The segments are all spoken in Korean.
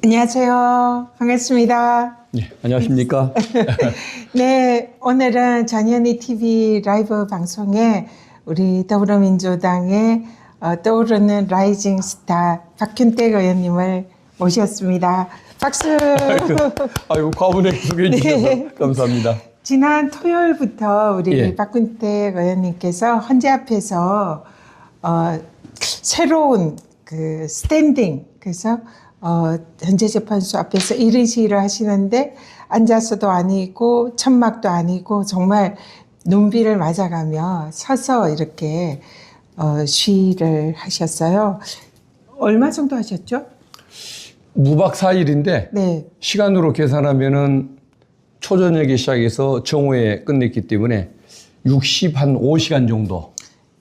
안녕하세요. 반갑습니다. 네, 안녕하십니까? 네, 오늘은 전현희 TV 라이브 방송에 우리 더불어민주당의 떠오르는 라이징 스타 박균택 의원님을 모셨습니다. 박수! 아이고, 과분하게 소개해 주셔서 네. 감사합니다. 지난 토요일부터 우리 예. 박균택 의원님께서 헌재 앞에서 새로운 그 스탠딩, 그래서 헌재재판소 앞에서 1인 시위를 하시는데 앉아서도 아니고 천막도 아니고 정말 눈비를 맞아가며 서서 이렇게 시위를 하셨어요. 얼마 정도 하셨죠? 무박 4일인데 네. 시간으로 계산하면은 초저녁에 시작해서 정오에 끝냈기 때문에 65시간 정도,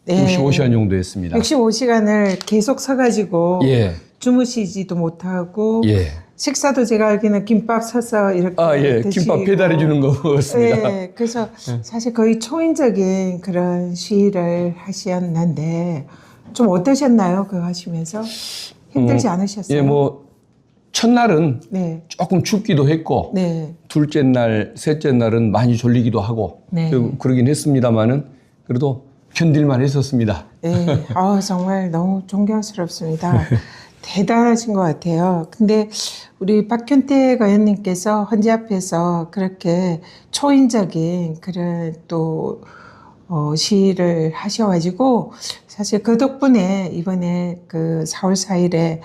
네. 65시간 정도 했습니다. 65시간을 계속 서가지고 예. 주무시지도 못하고 예. 식사도 제가 알기는 김밥 서서 이렇게 예. 드시고. 김밥 배달해 주는 거 먹었습니다. 네, 그래서 사실 거의 초인적인 그런 시위를 하셨는데 좀 어떠셨나요? 그거 하시면서 힘들지 않으셨어요? 예, 뭐 첫날은 네, 조금 춥기도 했고 네, 둘째 날, 셋째 날은 많이 졸리기도 하고 네. 그러긴 했습니다만은 그래도 견딜만 했었습니다. 네. 정말 너무 존경스럽습니다. 대단하신 것 같아요. 근데 우리 박균택 의원님께서 헌재 앞에서 그렇게 초인적인 그런 또 시위를 하셔가지고 사실 그 덕분에 이번에 그 4월 4일에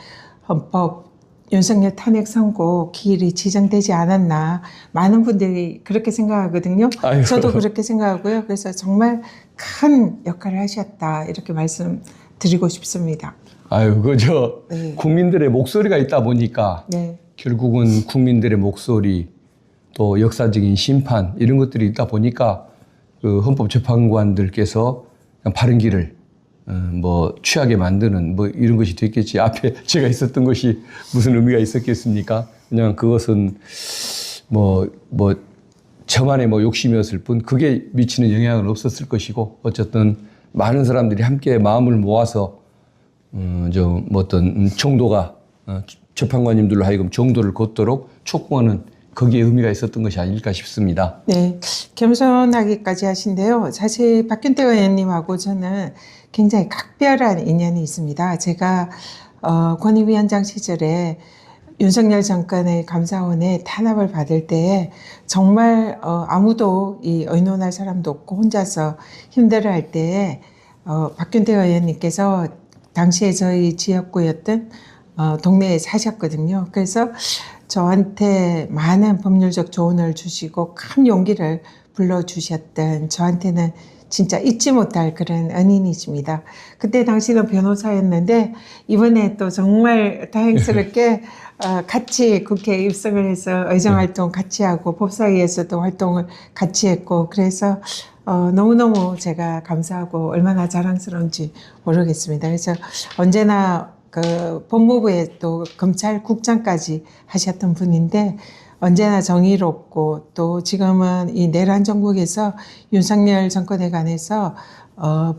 헌법 윤석열 탄핵 선고 기일이 지정되지 않았나 많은 분들이 그렇게 생각하거든요. 아이고. 저도 그렇게 생각하고요. 그래서 정말 큰 역할을 하셨다 이렇게 말씀드리고 싶습니다. 아유, 그저 네. 국민들의 목소리가 있다 보니까 네, 결국은 국민들의 목소리 또 역사적인 심판 이런 것들이 있다 보니까 그 헌법재판관들께서 바른 길을 뭐 취하게 만드는 뭐 이런 것이 됐겠지. 앞에 제가 있었던 것이 무슨 의미가 있었겠습니까? 그냥 그것은 뭐 저만의 뭐 욕심이었을 뿐 그게 미치는 영향은 없었을 것이고 어쨌든 많은 사람들이 함께 마음을 모아서 좀 어떤 정도가 재판관님들로 하여금 정도를 걷도록 촉구하는 거기에 의미가 있었던 것이 아닐까 싶습니다. 네, 겸손하기까지 하신데요. 사실 박균택 의원님하고 저는 굉장히 각별한 인연이 있습니다. 제가 권익위원장 시절에 윤석열 정권의 감사원에 탄압을 받을 때에 정말 아무도 의논할 사람도 없고 혼자서 힘들어할 때에 박균택 의원님께서 당시에 저희 지역구였던 동네에 사셨거든요. 그래서 저한테 많은 법률적 조언을 주시고 큰 용기를 불러주셨던 저한테는 진짜 잊지 못할 그런恩인이십니다. 그때 당시는 변호사였는데 이번에 또 정말 다행스럽게 같이 국회에 입성을 해서 의정활동 같이 하고 법사위에서도 활동을 같이 했고 그래서 너무너무 제가 감사하고 얼마나 자랑스러운지 모르겠습니다. 그래서 언제나 그 법무부에 또 검찰국장까지 하셨던 분인데 언제나 정의롭고 또 지금은 이 내란 정국에서 윤석열 정권에 관해서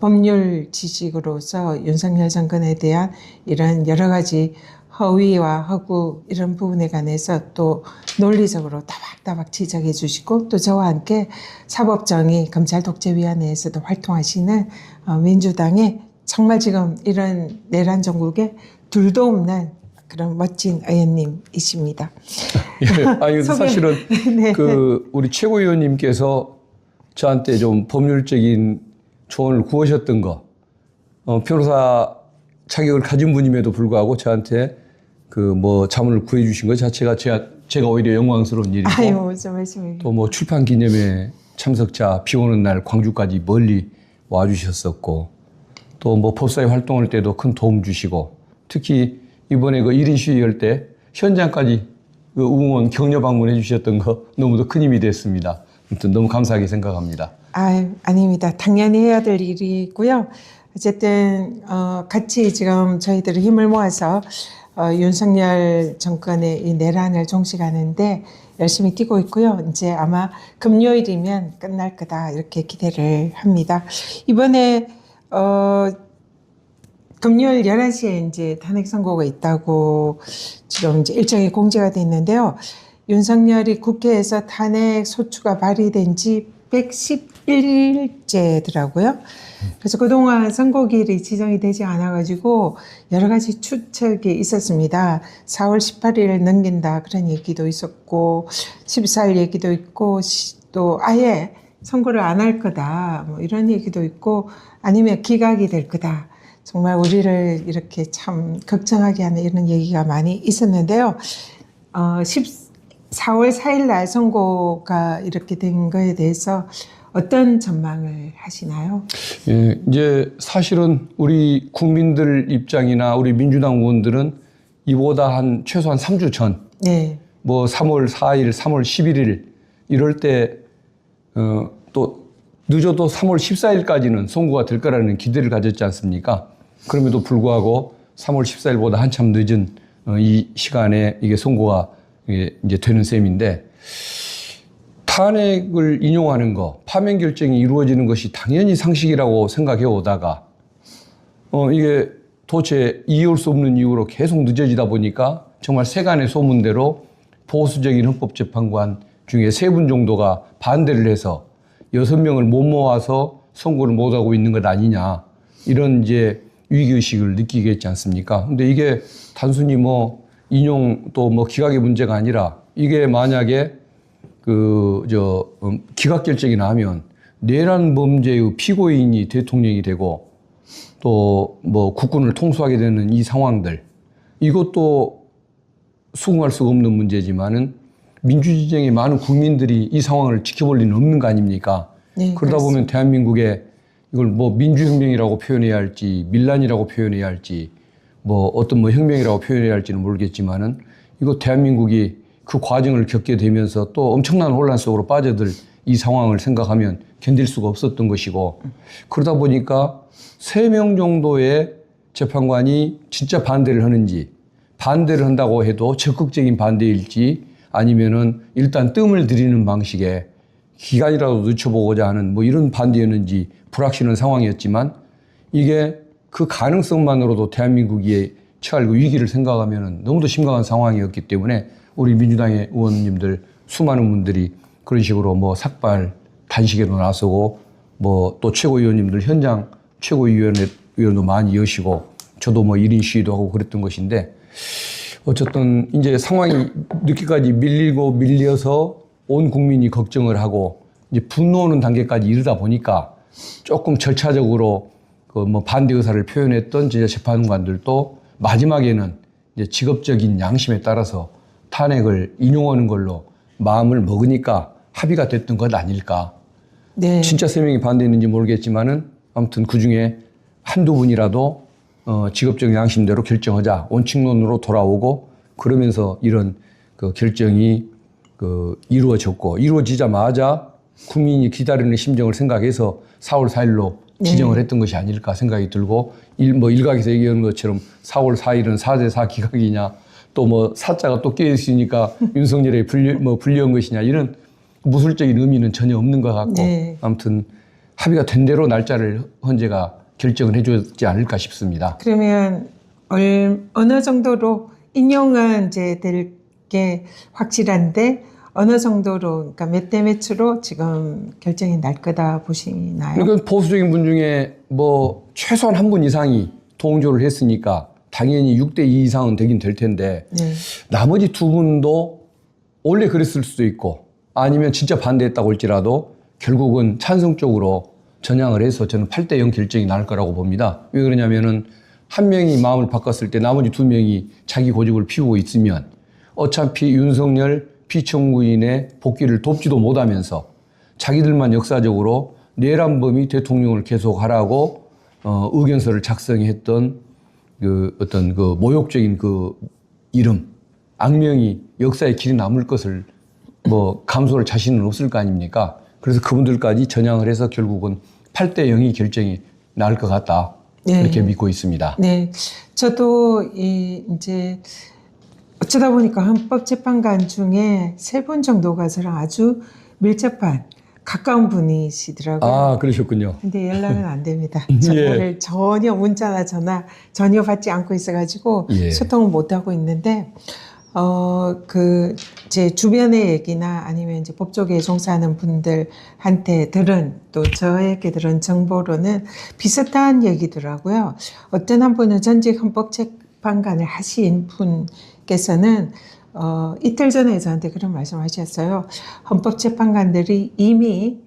법률 지식으로서 윤석열 정권에 대한 이런 여러 가지 허위와 허구 이런 부분에 관해서 또 논리적으로 따박따박 지적해 주시고 또 저와 함께 사법정의 검찰독재위원회에서도 활동하시는 민주당의 정말 지금 이런 내란 정국에 둘도 없는 그런 멋진 의원님이십니다. 예, 아니 사실은 네. 그 우리 최고위원님께서 저한테 좀 법률적인 조언을 구하셨던 거, 변호사 자격을 가진 분임에도 불구하고 저한테 그 뭐 자문을 구해주신 것 자체가 제가 오히려 영광스러운 일이고, 아유, 무슨 말씀이에요. 또 뭐 출판 기념회 참석자 비 오는 날 광주까지 멀리 와주셨었고, 또 뭐 법사위 활동할 때도 큰 도움 주시고, 특히 이번에 그 1인 시위할 때 현장까지 그 응원 격려 방문해 주셨던 거 너무도 큰 힘이 됐습니다. 아무튼 너무 감사하게 생각합니다. 아닙니다. 당연히 해야 될 일이고요. 어쨌든 같이 지금 저희들이 힘을 모아서 윤석열 정권의 이 내란을 종식하는데 열심히 뛰고 있고요. 이제 아마 금요일이면 끝날 거다 이렇게 기대를 합니다. 이번에 금요일 11시에 이제 탄핵 선고가 있다고 지금 이제 일정이 공지가 됐는데요. 윤석열이 국회에서 탄핵 소추가 발의된 지 111일째더라고요. 그래서 그동안 선고일이 지정이 되지 않아가지고 여러 가지 추측이 있었습니다. 4월 18일을 넘긴다 그런 얘기도 있었고 14일 얘기도 있고 또 아예 선고를 안 할 거다 뭐 이런 얘기도 있고 아니면 기각이 될 거다. 정말 우리를 이렇게 참 걱정하게 하는 이런 얘기가 많이 있었는데요. 4월 4일 날 선고가 이렇게 된 거에 대해서 어떤 전망을 하시나요? 예, 이제 사실은 우리 국민들 입장이나 우리 민주당 의원들은 이보다 최소한 3주 전, 네. 뭐 3월 4일, 3월 11일 이럴 때 또 늦어도 3월 14일까지는 선고가 될 거라는 기대를 가졌지 않습니까? 그럼에도 불구하고 3월 14일보다 한참 늦은 이 시간에 이게 선고가 이제 되는 셈인데 탄핵을 인용하는 거, 파면 결정이 이루어지는 것이 당연히 상식이라고 생각해 오다가 이게 도대체 이해할 수 없는 이유로 계속 늦어지다 보니까 정말 세간의 소문대로 보수적인 헌법재판관 중에 3분 정도가 반대를 해서 6명을 못 모아서 선고를 못 하고 있는 것 아니냐 이런 이제 위기의식을 느끼게 했지 않습니까? 근데 이게 단순히 뭐 인용 또 뭐 기각의 문제가 아니라 이게 만약에 기각 결정이 나면 내란 범죄의 피고인이 대통령이 되고 또 뭐 국군을 통수하게 되는 이 상황들 이것도 수긍할 수가 없는 문제지만은 민주지정의 많은 국민들이 이 상황을 지켜볼 리는 없는 거 아닙니까? 네, 그러다 그렇습니다. 보면 대한민국에 이걸 뭐 민주혁명이라고 표현해야 할지 밀란이라고 표현해야 할지 뭐 어떤 뭐 혁명이라고 표현해야 할지는 모르겠지만은 이거 대한민국이 그 과정을 겪게 되면서 또 엄청난 혼란 속으로 빠져들 이 상황을 생각하면 견딜 수가 없었던 것이고 그러다 보니까 3명 정도의 재판관이 진짜 반대를 하는지 반대를 한다고 해도 적극적인 반대일지 아니면은 일단 뜸을 들이는 방식의 기간이라도 늦춰보고자 하는 뭐 이런 반대였는지 불확실한 상황이었지만 이게 그 가능성만으로도 대한민국이 처할 그 위기를 생각하면은 너무도 심각한 상황이었기 때문에 우리 민주당의 의원님들 수많은 분들이 그런 식으로 뭐 삭발 단식에도 나서고 뭐 또 최고위원님들 현장 최고위원도 많이 여시고 저도 뭐 1인 시위도 하고 그랬던 것인데 어쨌든 이제 상황이 늦게까지 밀려서 온 국민이 걱정을 하고 이제 분노하는 단계까지 이르다 보니까 조금 절차적으로 그 뭐 반대 의사를 표현했던 진짜 재판관들도 마지막에는 이제 직업적인 양심에 따라서 탄핵을 인용하는 걸로 마음을 먹으니까 합의가 됐던 것 아닐까. 네. 진짜 3명이 반대했는지 모르겠지만은 아무튼 그 중에 한두 분이라도 직업적 양심대로 결정하자 원칙론으로 돌아오고 그러면서 이런 그 결정이 이루어졌고 이루어지자마자 국민이 기다리는 심정을 생각해서 4월 4일로 지정을 했던 것이 아닐까 생각이 들고 일각에서 얘기하는 것처럼 4월 4일은 4대 4 기각이냐 또 뭐 사자가 또 끼어 있으니까 윤석열에 불리한 것이냐 이런 무술적인 의미는 전혀 없는 것 같고 네. 아무튼 합의가 된 대로 날짜를 헌재가 결정을 해줬지 않을까 싶습니다. 그러면 어느 정도로 인용은 이제 될 게 확실한데 어느 정도로 그러니까 몇 대 몇으로 지금 결정이 날 거다 보시나요? 그러니까 보수적인 분 중에 뭐 최소한 한 분 이상이 동조를 했으니까 당연히 6대 2 이상은 되긴 될 텐데 네. 나머지 2분도 원래 그랬을 수도 있고 아니면 진짜 반대했다고 할지라도 결국은 찬성 쪽으로 전향을 해서 저는 8대 0 결정이 날 거라고 봅니다. 왜 그러냐면은 한 명이 마음을 바꿨을 때 나머지 2명이 자기 고집을 피우고 있으면 어차피 윤석열 피청구인의 복귀를 돕지도 못하면서 자기들만 역사적으로 내란범이 대통령을 계속하라고 의견서를 작성했던 그 어떤 그 모욕적인 그 이름, 악명이 역사에 길이 남을 것을 뭐 감수할 자신은 없을 거 아닙니까? 그래서 그분들까지 전향을 해서 결국은 8대 0이 결정이 날 것 같다. 네. 그렇게 믿고 있습니다. 네, 저도 이제 어쩌다 보니까 헌법재판관 중에 3분 정도가 저랑 아주 밀접한 가까운 분이시더라고요. 아, 그러셨군요. 근데 연락은 안 됩니다. 전화를 전혀 문자나 전화 전혀 받지 않고 있어가지고 예. 소통을 못 하고 있는데 제 주변의 얘기나 아니면 이제 법조계에 종사하는 분들한테 들은 또 저에게 들은 정보로는 비슷한 얘기더라고요. 어떤 한 분은 전직 헌법재판관을 하신 분께서는 이틀 전에 저한테 그런 말씀하셨어요. 헌법재판관들이 이미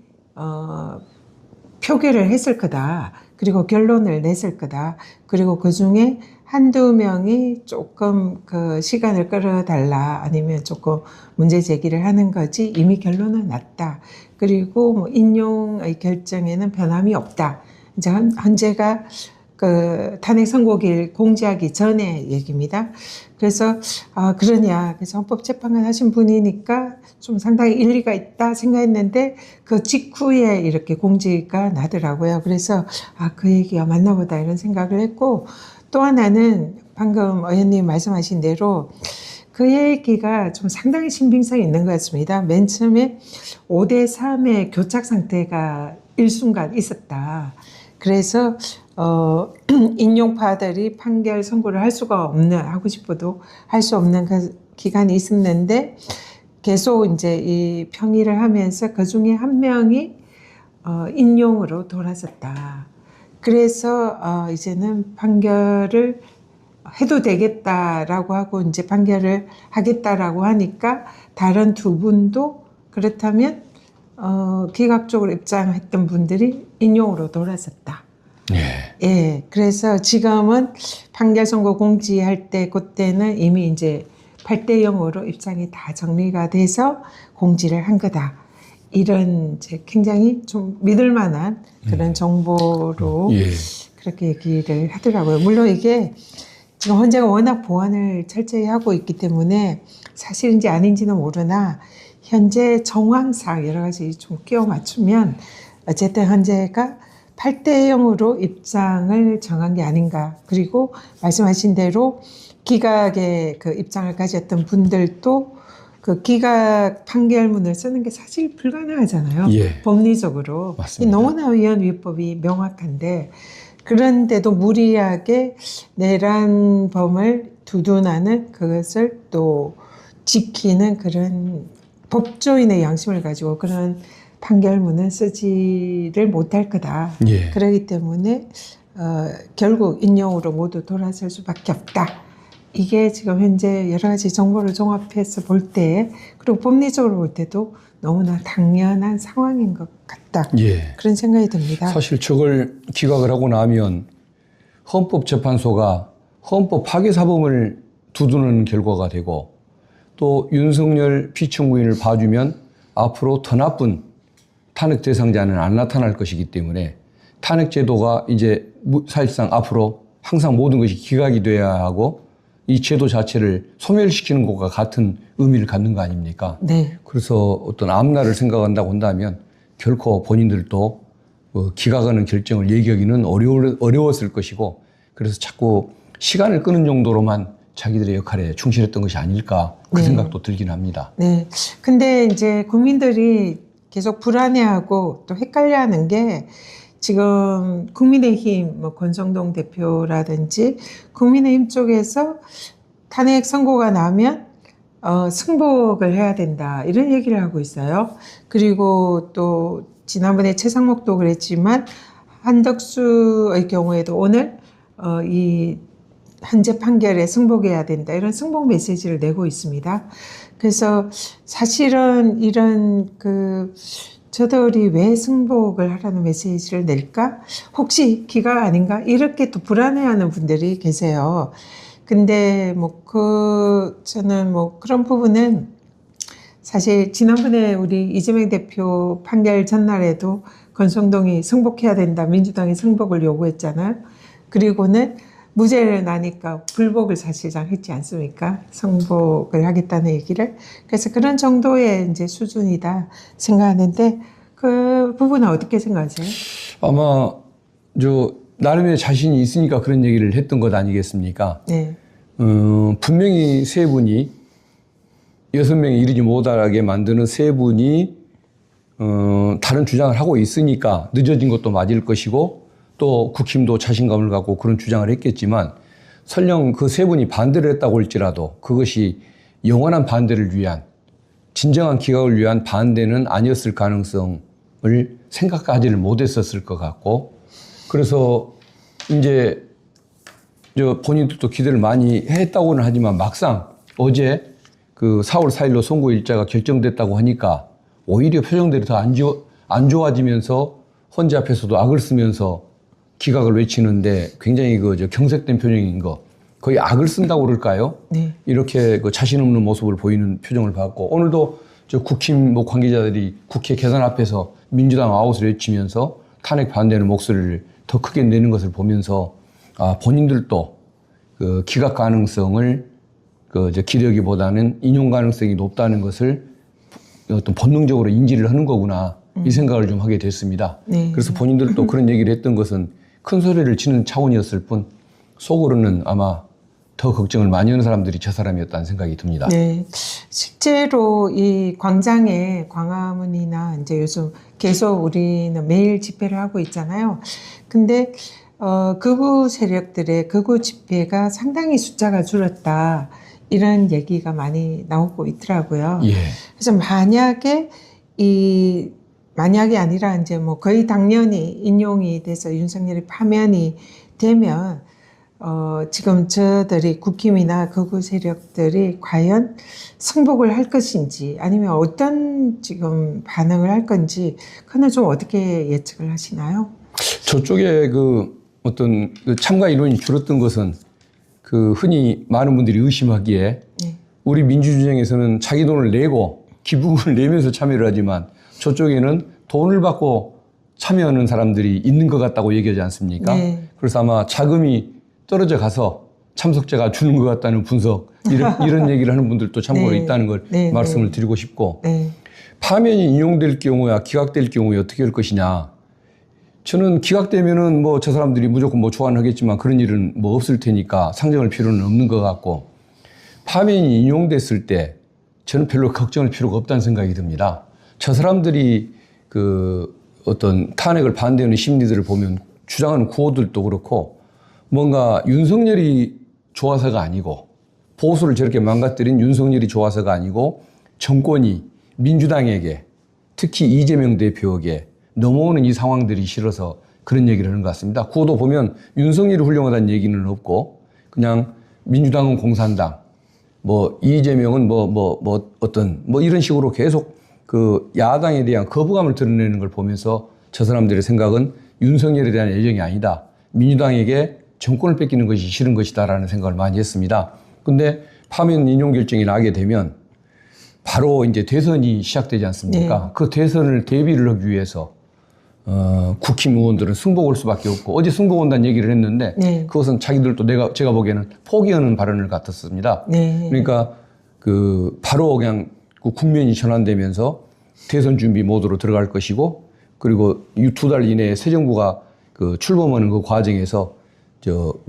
표결을 했을 거다. 그리고 결론을 냈을 거다. 그리고 그 중에 한두 명이 조금 그 시간을 끌어달라 아니면 조금 문제 제기를 하는 거지 이미 결론은 났다. 그리고 뭐 인용의 결정에는 변함이 없다. 이제 헌재가 그 탄핵 선고일 공지하기 전에 얘기입니다. 그래서 그러냐. 그래서 헌법재판관 하신 분이니까 좀 상당히 일리가 있다 생각했는데 그 직후에 이렇게 공지가 나더라고요. 그래서 그 얘기가 맞나 보다 이런 생각을 했고 또 하나는 방금 의원님 말씀하신 대로 그 얘기가 좀 상당히 신빙성이 있는 것 같습니다. 맨 처음에 5대3의 교착 상태가 일순간 있었다. 그래서 인용파들이 판결 선고를 할 수가 없는, 하고 싶어도 할 수 없는 그 기간이 있었는데 계속 이제 이 평의를 하면서 그 중에 한 명이 인용으로 돌아섰다. 그래서 이제는 판결을 해도 되겠다라고 하고 이제 판결을 하겠다라고 하니까 다른 두 분도 그렇다면 기각적으로 입장했던 분들이 인용으로 돌아섰다. 예, 그래서 지금은 판결 선고 공지할 때 그때는 이미 이제 8대 0으로 입장이 다 정리가 돼서 공지를 한 거다. 이런 이제 굉장히 좀 믿을 만한 그런 정보로 그렇게 얘기를 하더라고요. 물론 이게 지금 헌재가 워낙 보안을 철저히 하고 있기 때문에 사실인지 아닌지는 모르나 현재 정황상 여러 가지 좀 끼워 맞추면 어쨌든 헌재가 8대 0으로 입장을 정한 게 아닌가. 그리고 말씀하신 대로 기각의 그 입장을 가졌던 분들도 그 기각 판결문을 쓰는 게 사실 불가능하잖아요. 법리적으로. 맞습니다. 너무나 위헌위법이 명확한데 그런데도 무리하게 내란범을 두둔하는 그것을 또 지키는 그런 법조인의 양심을 가지고 그런 판결문은 쓰지를 못할 거다. 그렇기 때문에 결국 인용으로 모두 돌아설 수밖에 없다. 이게 지금 현재 여러 가지 정보를 종합해서 볼 때 그리고 법리적으로 볼 때도 너무나 당연한 상황인 것 같다. 그런 생각이 듭니다. 사실 저걸 기각을 하고 나면 헌법재판소가 헌법 파괴 사범을 두드는 결과가 되고 또 윤석열 피청구인을 봐주면 앞으로 더 나쁜 탄핵 대상자는 안 나타날 것이기 때문에 탄핵 제도가 이제 사실상 앞으로 항상 모든 것이 기각이 돼야 하고 이 제도 자체를 소멸시키는 것과 같은 의미를 갖는 거 아닙니까? 그래서 어떤 앞날을 생각한다고 한다면 결코 본인들도 기각하는 결정을 얘기하기는 어려웠을 것이고 그래서 자꾸 시간을 끄는 정도로만 자기들의 역할에 충실했던 것이 아닐까 그 생각도 들긴 합니다. 근데 이제 국민들이 계속 불안해하고 또 헷갈려하는 게 지금 국민의힘 뭐 권성동 대표라든지 국민의힘 쪽에서 탄핵 선고가 나면 승복을 해야 된다 이런 얘기를 하고 있어요. 그리고 또 지난번에 최상목도 그랬지만 한덕수의 경우에도 오늘 이 헌재 판결에 승복해야 된다 이런 승복 메시지를 내고 있습니다. 그래서 사실은 이런 저들이 왜 승복을 하라는 메시지를 낼까? 혹시 기각 아닌가? 이렇게 또 불안해하는 분들이 계세요. 근데 저는 그런 부분은 사실 지난번에 우리 이재명 대표 판결 전날에도 권성동이 승복해야 된다. 민주당이 승복을 요구했잖아요. 그리고는 무죄를 나니까 불복을 사실상 했지 않습니까? 승복을 하겠다는 얘기를. 그래서 그런 정도의 이제 수준이다 생각하는데 그 부분은 어떻게 생각하세요? 아마 나름의 자신이 있으니까 그런 얘기를 했던 것 아니겠습니까? 분명히 세 분이 6명이 이르지 못하게 만드는 세 분이 다른 주장을 하고 있으니까 늦어진 것도 맞을 것이고 또 국힘도 자신감을 갖고 그런 주장을 했겠지만 설령 그 세 분이 반대를 했다고 할지라도 그것이 영원한 반대를 위한 진정한 기각을 위한 반대는 아니었을 가능성을 생각하지를 못했었을 것 같고 그래서 이제 본인들도 기대를 많이 했다고는 하지만 막상 어제 그 4월 4일로 선고일자가 결정됐다고 하니까 오히려 표정들이 더 안 좋아지면서 헌재 앞에서도 악을 쓰면서 기각을 외치는데 굉장히 경색된 표정인 거 거의 악을 쓴다고 그럴까요? 네. 이렇게 자신 없는 모습을 보이는 표정을 봤고 오늘도 국힘 관계자들이 국회 계산 앞에서 민주당 아웃을 외치면서 탄핵 반대하는 목소리를 더 크게 내는 것을 보면서 본인들도 그 기각 가능성을 기대기보다는 인용 가능성이 높다는 것을 어떤 본능적으로 인지를 하는 거구나 이 생각을 좀 하게 됐습니다. 네. 그래서 본인들도 그런 얘기를 했던 것은 큰 소리를 치는 차원이었을 뿐 속으로는 아마 더 걱정을 많이 하는 사람들이 저 사람이었다는 생각이 듭니다. 네. 실제로 이 광장에 광화문이나 이제 요즘 계속 우리는 매일 집회를 하고 있잖아요. 근데 극우 세력들의 극우 집회가 상당히 숫자가 줄었다. 이런 얘기가 많이 나오고 있더라고요. 예. 그래서 만약이 아니라 이제 뭐 거의 당연히 인용이 돼서 윤석열이 파면이 되면 지금 저들이 국힘이나 극우 세력들이 과연 승복을 할 것인지 아니면 어떤 지금 반응을 할 건지 그건 좀 어떻게 예측을 하시나요? 저쪽에 어떤 참가 인원이 줄었던 것은 흔히 많은 분들이 의심하기에 네. 우리 민주주의에서는 자기 돈을 내고 기부금을 내면서 참여를 하지만 저쪽에는 돈을 받고 참여하는 사람들이 있는 것 같다고 얘기하지 않습니까? 네. 그래서 아마 자금이 떨어져 가서 참석자가 주는 것 같다는 분석 이런 얘기를 하는 분들도 참고로 네. 있다는 걸 네. 말씀을 드리고 싶고 네. 파면이 인용될 경우야 기각될 경우에 어떻게 할 것이냐. 저는 기각되면은 저 사람들이 무조건 좋아하겠지만 그런 일은 없을 테니까 상정할 필요는 없는 것 같고 파면이 인용됐을 때 저는 별로 걱정할 필요가 없다는 생각이 듭니다. 저 사람들이 어떤 탄핵을 반대하는 심리들을 보면 주장하는 구호들도 그렇고 뭔가 윤석열이 좋아서가 아니고 보수를 저렇게 망가뜨린 윤석열이 좋아서가 아니고 정권이 민주당에게 특히 이재명 대표에게 넘어오는 이 상황들이 싫어서 그런 얘기를 하는 것 같습니다. 구호도 보면 윤석열이 훌륭하다는 얘기는 없고 그냥 민주당은 공산당, 이재명은 이런 식으로 계속 야당에 대한 거부감을 드러내는 걸 보면서 저 사람들의 생각은 윤석열에 대한 애정이 아니다. 민주당에게 정권을 뺏기는 것이 싫은 것이다라는 생각을 많이 했습니다. 근데 파면 인용 결정이 나게 되면 바로 이제 대선이 시작되지 않습니까? 네. 그 대선을 대비를 하기 위해서 국힘 의원들은 승복할 수밖에 없고 어제 승복 온다는 얘기를 했는데 네. 그것은 자기들도 제가 보기에는 포기하는 발언을 같았습니다. 네. 그러니까 바로 그냥 국면이 전환되면서 대선 준비 모드로 들어갈 것이고 그리고 2달 이내에 새 정부가 출범하는 그 과정에서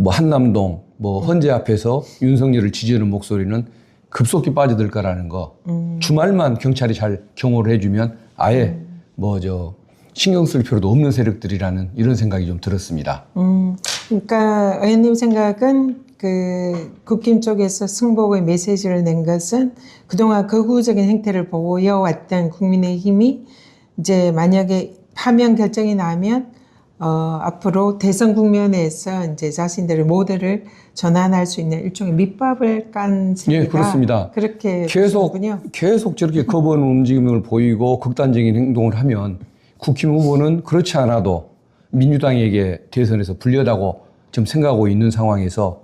한남동 헌재 앞에서 윤석열을 지지하는 목소리는 급속히 빠져들 거라는 거. 주말만 경찰이 잘 경호를 해주면 아예 신경 쓸 필요도 없는 세력들이라는 이런 생각이 좀 들었습니다. 그러니까 의원님 생각은 국힘 쪽에서 승복의 메시지를 낸 것은 그동안 극우적인 행태를 보여왔던 국민의힘이 이제 만약에 파면 결정이 나면 앞으로 대선 국면에서 이제 자신들의 모델을 전환할 수 있는 일종의 밑밥을 깐 셈이다. 예, 그렇습니다. 그렇게 계속 저렇게 거부하는 움직임을 보이고 극단적인 행동을 하면 국힘 후보는 그렇지 않아도 민주당에게 대선에서 불리하다고 지금 생각하고 있는 상황에서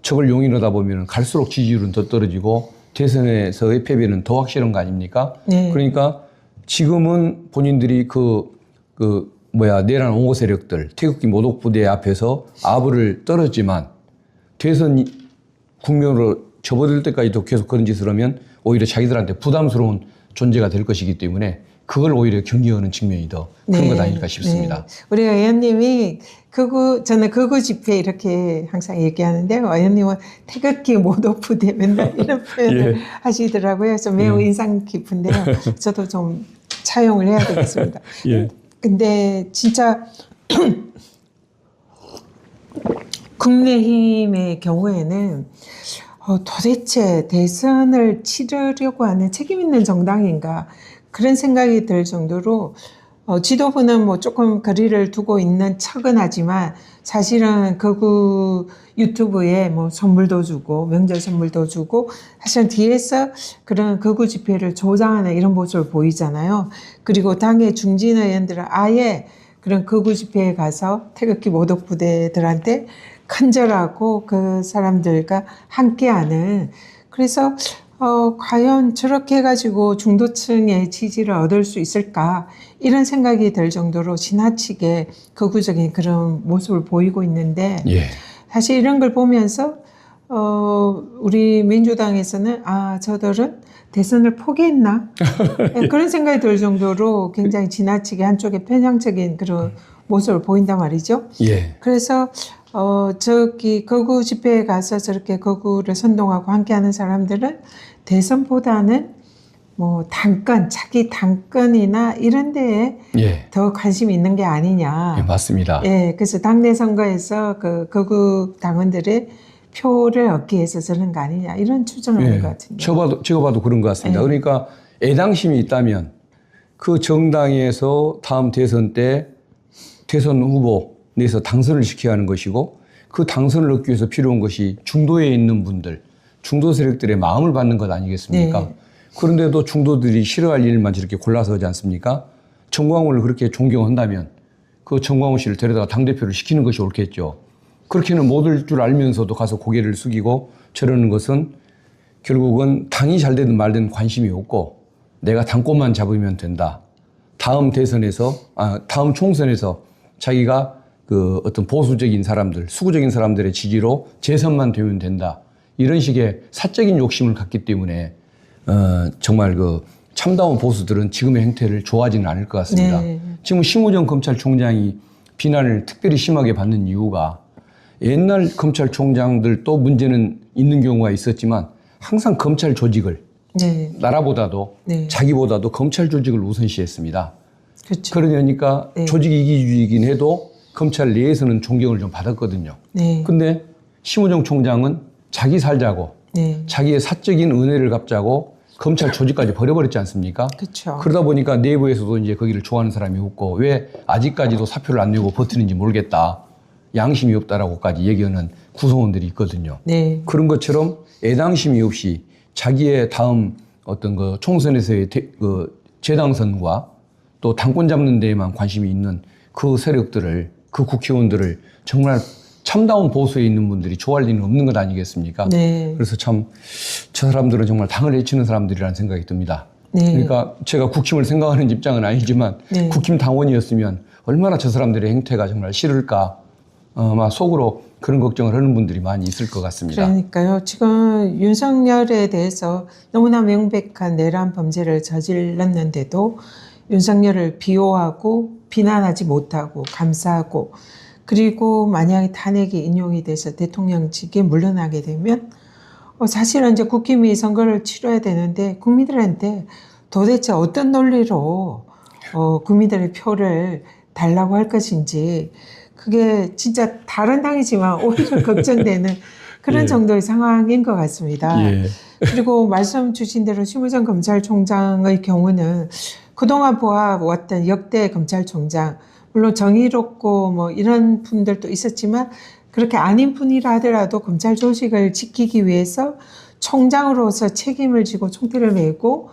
저걸 용인하다 보면 갈수록 지지율은 더 떨어지고 대선에서의 패배는 더 확실한 거 아닙니까? 네. 그러니까 지금은 본인들이 내란 옹호 세력들, 태극기 모독부대 앞에서 아부를 떨었지만 대선 국면으로 접어들 때까지도 계속 그런 짓을 하면 오히려 자기들한테 부담스러운 존재가 될 것이기 때문에 그걸 오히려 경계하는 측면이 더 큰 것 아닐까 싶습니다. 네. 우리 의원님이 저는 극우 집회 이렇게 항상 얘기하는데 의원님은 태극기 모독부대 맨날 이런 표현을 하시더라고요. 그래서 매우 인상 깊은데요. 저도 좀 차용을 해야 되겠습니다. 예. 근데 진짜 국민의힘의 경우에는 도대체 대선을 치르려고 하는 책임 있는 정당인가 그런 생각이 들 정도로 지도부는 뭐 조금 거리를 두고 있는 척은 하지만 사실은 극우 유튜브에 뭐 선물도 주고 명절 선물도 주고 사실은 뒤에서 그런 극우 집회를 조장하는 이런 모습을 보이잖아요. 그리고 당의 중진 의원들은 아예 그런 극우 집회에 가서 태극기 모독 부대들한테 큰절하고 그 사람들과 함께하는 그래서 과연 저렇게 해가지고 중도층의 지지를 얻을 수 있을까 이런 생각이 들 정도로 지나치게 극우적인 그런 모습을 보이고 있는데 예. 사실 이런 걸 보면서 우리 민주당에서는 저들은 대선을 포기했나 그런 생각이 들 정도로 굉장히 지나치게 한쪽에 편향적인 그런 모습을 보인단 말이죠. 예. 그래서 저기 거구 집회에 가서 저렇게 거구를 선동하고 함께하는 사람들은 대선보다는 뭐 당권, 자기 당권이나 이런 데에 예. 더 관심이 있는 게 아니냐. 예, 맞습니다. 예, 그래서 당내 선거에서 그 거구 당원들의 표를 얻기 위해서 저런 거 아니냐 이런 추정을 하는 것 같은데. 제가 봐도 그런 것 같습니다. 예. 그러니까 애당심이 있다면 그 정당에서 다음 대선 때 대선 후보 내에서 당선을 시켜야 하는 것이고 그 당선을 얻기 위해서 필요한 것이 중도에 있는 분들, 중도 세력들의 마음을 받는 것 아니겠습니까? 네. 그런데도 중도들이 싫어할 일만 저렇게 골라서 하지 않습니까? 정광훈을 그렇게 존경한다면 그 정광훈 씨를 데려다가 당대표를 시키는 것이 옳겠죠. 그렇게는 못 할 줄 알면서도 가서 고개를 숙이고 저러는 것은 결국은 당이 잘 되든 말든 관심이 없고 내가 당권만 잡으면 된다. 다음 대선에서, 다음 총선에서 자기가 그 어떤 보수적인 사람들, 수구적인 사람들의 지지로 재선만 되면 된다. 이런 식의 사적인 욕심을 갖기 때문에 정말 그 참다운 보수들은 지금의 행태를 좋아하지는 않을 것 같습니다. 네. 지금 심우정 검찰총장이 비난을 특별히 심하게 받는 이유가 옛날 검찰총장들도 문제는 있는 경우가 있었지만 항상 검찰 조직을 네. 나라보다도 네. 자기보다도 검찰 조직을 우선시했습니다. 그렇죠. 그러니까 네. 조직 이기주의이긴 해도 검찰 내에서는 존경을 좀 받았거든요. 네. 근데 심우정 총장은 자기 살자고 네. 자기의 사적인 은혜를 갚자고 검찰 조직까지 버려버렸지 않습니까? 그렇죠. 그러다 보니까 내부에서도 이제 거기를 좋아하는 사람이 없고 왜 아직까지도 사표를 안 내고 버티는지 모르겠다. 양심이 없다라고까지 얘기하는 구성원들이 있거든요. 네. 그런 것처럼 애당심이 없이 자기의 다음 어떤 그 총선에서의 그 재당선과 또 당권 잡는 데에만 관심이 있는 그 세력들을, 그 국회의원들을 정말 참다운 보수에 있는 분들이 좋아할 리는 없는 것 아니겠습니까? 네. 그래서 참 저 사람들은 정말 당을 해치는 사람들이라는 생각이 듭니다. 네. 그러니까 제가 국힘을 생각하는 입장은 아니지만 네. 국힘 당원이었으면 얼마나 저 사람들의 행태가 정말 싫을까 아마 속으로 그런 걱정을 하는 분들이 많이 있을 것 같습니다. 그러니까요. 지금 윤석열에 대해서 너무나 명백한 내란 범죄를 저질렀는데도 윤석열을 비호하고 비난하지 못하고 감사하고 그리고 만약에 탄핵이 인용이 돼서 대통령직에 물러나게 되면 사실은 이제 국힘이 선거를 치러야 되는데 국민들한테 도대체 어떤 논리로 국민들의 표를 달라고 할 것인지 그게 진짜 다른 당이지만 오히려 걱정되는 그런 예. 정도의 상황인 것 같습니다. 예. 그리고 말씀 주신 대로 심우정 검찰총장의 경우는 그동안 보아왔던 역대 검찰총장 물론 정의롭고 뭐 이런 분들도 있었지만 그렇게 아닌 분이라 하더라도 검찰 조직을 지키기 위해서 총장으로서 책임을 지고 총대를 메고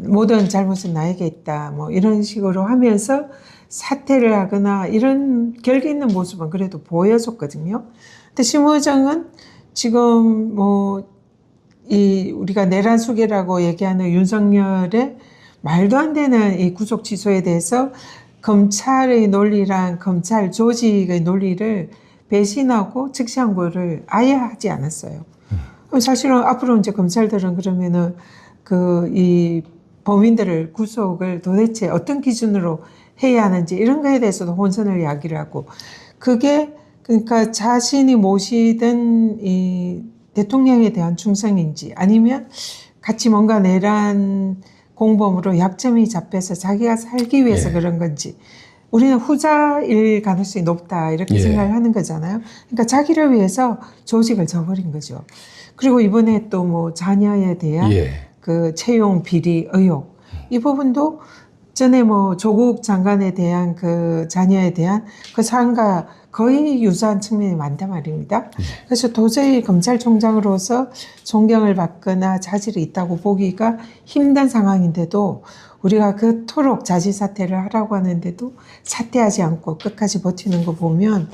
모든 잘못은 나에게 있다 뭐 이런 식으로 하면서 사퇴를 하거나 이런 결기 있는 모습은 그래도 보여줬거든요. 근데 심우정은 지금 뭐 우리가 내란 수계라고 얘기하는 윤석열의 말도 안 되는 이 구속 취소에 대해서 검찰의 논리랑 검찰 조직의 논리를 배신하고 즉시항고를 아예 하지 않았어요. 사실은 앞으로 이제 검찰들은 그러면은 이 범인들을 구속을 도대체 어떤 기준으로 해야 하는지 이런 거에 대해서도 혼선을 야기를 하고 그게 그러니까 자신이 모시던 이 대통령에 대한 충성인지 아니면 같이 뭔가 내란 공범으로 약점이 잡혀서 자기가 살기 위해서 예. 그런 건지 우리는 후자일 가능성이 높다 이렇게 예. 생각을 하는 거잖아요. 그러니까 자기를 위해서 조직을 저버린 거죠. 그리고 이번에 또 뭐 자녀에 대한 예. 그 채용 비리 의혹 이 부분도 전에 뭐 조국 장관에 대한 그 자녀에 대한 그 사안과 거의 유사한 측면이 많단 말입니다. 그래서 도저히 검찰총장으로서 존경을 받거나 자질이 있다고 보기가 힘든 상황인데도 우리가 그토록 자진 사퇴를 하라고 하는데도 사퇴하지 않고 끝까지 버티는 거 보면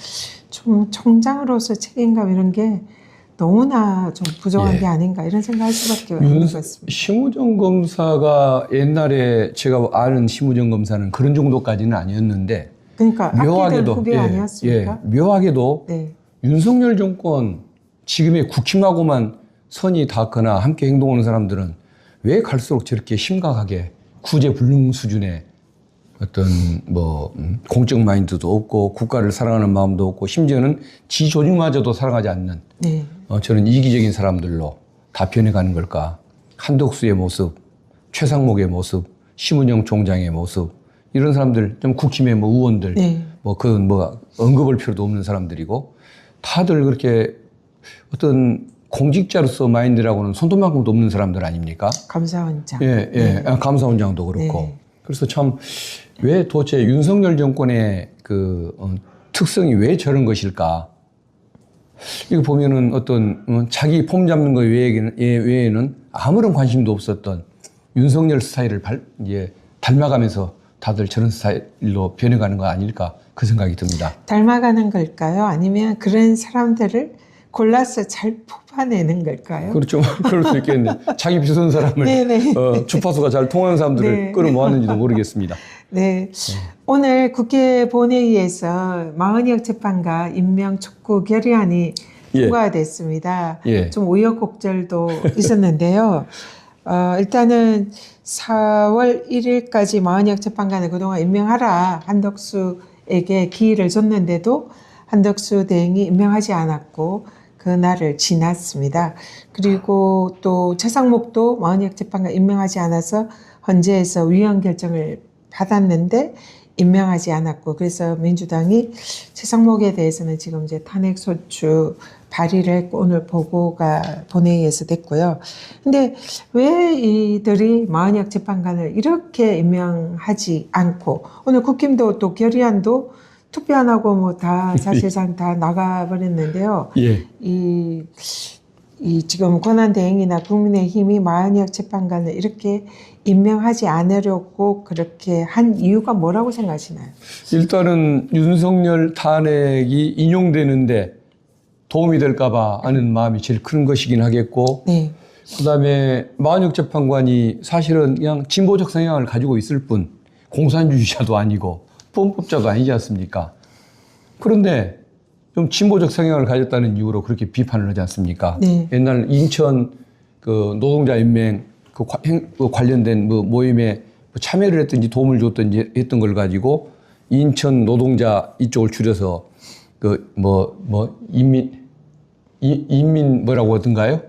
좀 총장으로서 책임감 이런 게 너무나 좀 부족한 예. 게 아닌가 이런 생각할 수밖에 없는 것 같습니다. 심우정 검사가 옛날에 제가 아는 심우정 검사는 그런 정도까지는 아니었는데 그러니까 아끼던 후배 예, 아니었습니까? 예, 묘하게도 네. 윤석열 정권 지금의 국힘하고만 선이 닿거나 함께 행동하는 사람들은 왜 갈수록 저렇게 심각하게 구제불능 수준의 어떤 뭐 공적 마인드도 없고 국가를 사랑하는 마음도 없고 심지어는 지 조직마저도 사랑하지 않는 네. 저는 이기적인 사람들로 다 변해가는 걸까? 한덕수의 모습, 최상목의 모습, 심은영 총장의 모습 이런 사람들 좀 국힘의 뭐 의원들 네. 뭐 그건 뭐 언급할 필요도 없는 사람들이고 다들 그렇게 어떤 공직자로서 마인드라고는 손톱만큼도 없는 사람들 아닙니까? 감사원장. 예, 예. 네. 감사원장도 그렇고. 네. 그래서 참 왜 도대체 윤석열 정권의 그 특성이 왜 저런 것일까? 이거 보면은 어떤 자기 폼 잡는 거 외에는 아무런 관심도 없었던 윤석열 스타일을 이제 닮아가면서 다들 저런 스타일로 변해가는 거 아닐까 그 생각이 듭니다. 닮아가는 걸까요? 아니면 그런 사람들을 골라서 잘 뽑아내는 걸까요? 그렇죠. 그럴 수 있겠네. 자기 비슷한 사람을 네네. 주파수가 잘 통하는 사람들을 네. 끌어모았는지도 모르겠습니다. 네. 오늘 국회 본회의에서 마흔역 재판관 임명 촉구 결의안이 예. 통과가 됐습니다. 예. 좀 우여곡절도 있었는데요. 일단은 4월 1일까지 마흔역 재판관을 그동안 임명하라 한덕수에게 기회를 줬는데도 한덕수 대행이 임명하지 않았고 그날을 지났습니다. 그리고 또 최상목도 마흔역 재판관 임명하지 않아서 헌재에서 위헌 결정을 받았는데 임명하지 않았고 그래서 민주당이 최상목에 대해서는 지금 이제 탄핵소추 발의를 했고 오늘 보고가 본회의에서 됐고요. 근데 왜 이들이 마흔역 재판관을 이렇게 임명하지 않고 오늘 국힘도 또 결의안도 투표 안 하고 뭐 다 사실상 다 나가버렸는데요. 예. 이 지금 권한대행이나 국민의힘이 마흔역 재판관을 이렇게 임명하지 않으려고 그렇게 한 이유가 뭐라고 생각하시나요? 일단은 윤석열 탄핵이 인용되는데 도움이 될까봐 하는 마음이 제일 큰 것이긴 하겠고, 네. 그다음에 마흔역 재판관이 사실은 그냥 진보적 성향을 가지고 있을 뿐 공산주의자도 아니고 범법자도 아니지 않습니까? 그런데 좀 진보적 성향을 가졌다는 이유로 그렇게 비판을 하지 않습니까? 네. 옛날 인천 그 노동자 연맹 그 관련된 뭐 모임에 참여를 했든지 도움을 줬든지 했던 걸 가지고 인천 노동자 이쪽을 줄여서 그 인민 뭐라고 하던가요?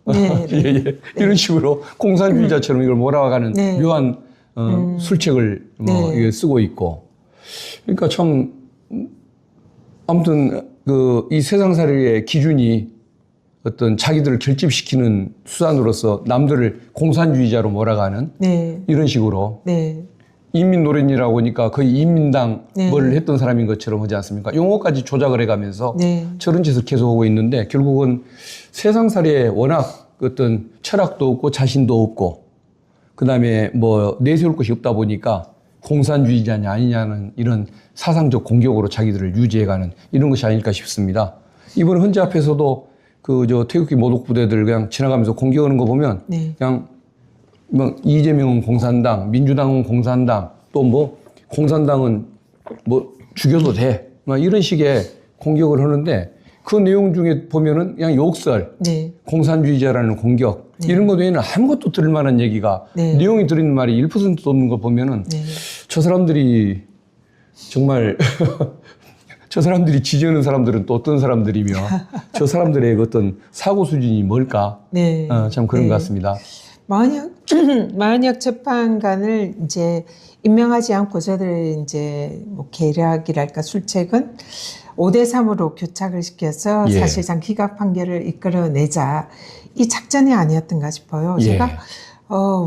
네. 예, 예. 이런 식으로 공산주의자처럼 이걸 몰아가는 네. 묘한 술책을 뭐 네. 이게 쓰고 있고. 그러니까 참 아무튼 그 이 세상살이의 기준이 어떤 자기들을 결집시키는 수단으로서 남들을 공산주의자로 몰아가는 네. 이런 식으로 네. 인민노련이라고 하니까 거의 인민당 네. 뭘 했던 사람인 것처럼 하지 않습니까? 용어까지 조작을 해가면서 네. 저런 짓을 계속 하고 있는데 결국은 세상살이에 워낙 어떤 철학도 없고 자신도 없고 그다음에 뭐 내세울 것이 없다 보니까 공산주의자냐 아니냐는 이런 사상적 공격으로 자기들을 유지해가는 이런 것이 아닐까 싶습니다. 이번 헌재 앞에서도 그 태극기 모독 부대들 그냥 지나가면서 공격하는 거 보면 네. 그냥 뭐 이재명은 공산당, 민주당은 공산당, 또 뭐 공산당은 뭐 죽여도 돼, 막 이런 식의 공격을 하는데 그 내용 중에 보면은 그냥 욕설, 네. 공산주의자라는 공격 네. 이런 것 외에는 아무것도 들을 만한 얘기가 네. 내용이 들어있는 말이 1%도 없는 걸 보면은 네. 저 사람들이 정말 저 사람들이 지지하는 사람들은 또 어떤 사람들이며 저 사람들의 어떤 사고 수준이 뭘까? 네. 참 그런 네. 것 같습니다. 마은혁 재판관을 이제 임명하지 않고 저들 이제 뭐 계략이랄까 술책은 5대3으로 교착을 시켜서 예. 사실상 기각 판결을 이끌어내자 이 작전이 아니었던가 싶어요. 예. 제가